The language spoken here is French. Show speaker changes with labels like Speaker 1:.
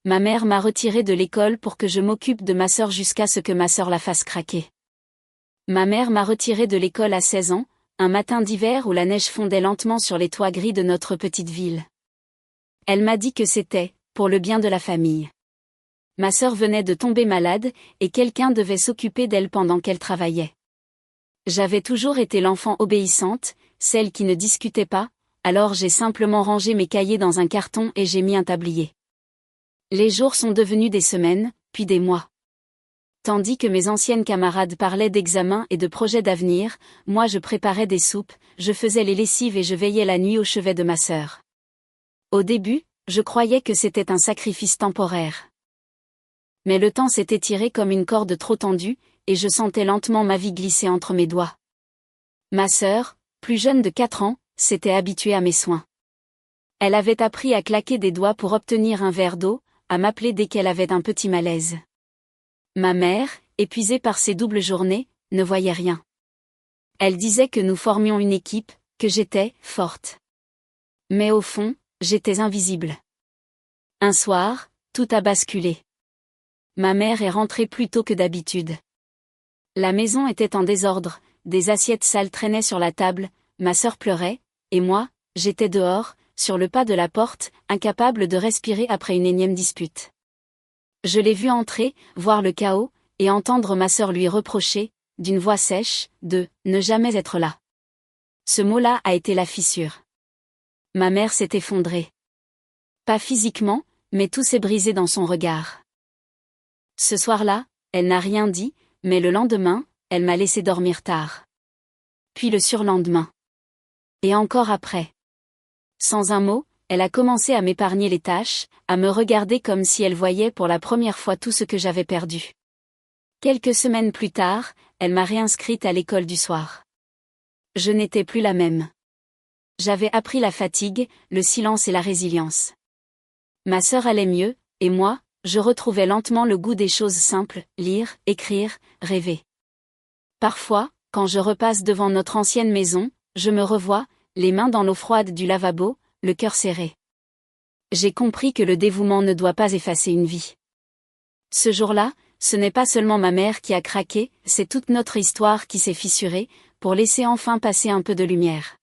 Speaker 1: Ma mère m'a retirée de l'école pour que je m'occupe de ma sœur jusqu'à ce que ma sœur la fasse craquer. Ma mère m'a retirée de l'école à 16 ans, un matin d'hiver où la neige fondait lentement sur les toits gris de notre petite ville. Elle m'a dit que c'était, pour le bien de la famille. Ma sœur venait de tomber malade, et quelqu'un devait s'occuper d'elle pendant qu'elle travaillait. J'avais toujours été l'enfant obéissante, celle qui ne discutait pas, alors j'ai simplement rangé mes cahiers dans un carton et j'ai mis un tablier. Les jours sont devenus des semaines, puis des mois. Tandis que mes anciennes camarades parlaient d'examens et de projets d'avenir, moi je préparais des soupes, je faisais les lessives et je veillais la nuit au chevet de ma sœur. Au début, je croyais que c'était un sacrifice temporaire. Mais le temps s'est étiré comme une corde trop tendue, et je sentais lentement ma vie glisser entre mes doigts. Ma sœur, plus jeune de 4 ans, s'était habituée à mes soins. Elle avait appris à claquer des doigts pour obtenir un verre d'eau, à m'appeler dès qu'elle avait un petit malaise. Ma mère, épuisée par ses doubles journées, ne voyait rien. Elle disait que nous formions une équipe, que j'étais forte. Mais au fond, j'étais invisible. Un soir, tout a basculé. Ma mère est rentrée plus tôt que d'habitude. La maison était en désordre, des assiettes sales traînaient sur la table, ma sœur pleurait, et moi, j'étais dehors, sur le pas de la porte, incapable de respirer après une énième dispute. Je l'ai vue entrer, voir le chaos, et entendre ma sœur lui reprocher, d'une voix sèche, de « ne jamais être là ». Ce mot-là a été la fissure. Ma mère s'est effondrée. Pas physiquement, mais tout s'est brisé dans son regard. Ce soir-là, elle n'a rien dit, mais le lendemain, elle m'a laissé dormir tard. Puis le surlendemain. Et encore après. Sans un mot, elle a commencé à m'épargner les tâches, à me regarder comme si elle voyait pour la première fois tout ce que j'avais perdu. Quelques semaines plus tard, elle m'a réinscrite à l'école du soir. Je n'étais plus la même. J'avais appris la fatigue, le silence et la résilience. Ma sœur allait mieux, et moi, je retrouvais lentement le goût des choses simples, lire, écrire, rêver. Parfois, quand je repasse devant notre ancienne maison, je me revois, les mains dans l'eau froide du lavabo, le cœur serré. J'ai compris que le dévouement ne doit pas effacer une vie. Ce jour-là, ce n'est pas seulement ma mère qui a craqué, c'est toute notre histoire qui s'est fissurée, pour laisser enfin passer un peu de lumière.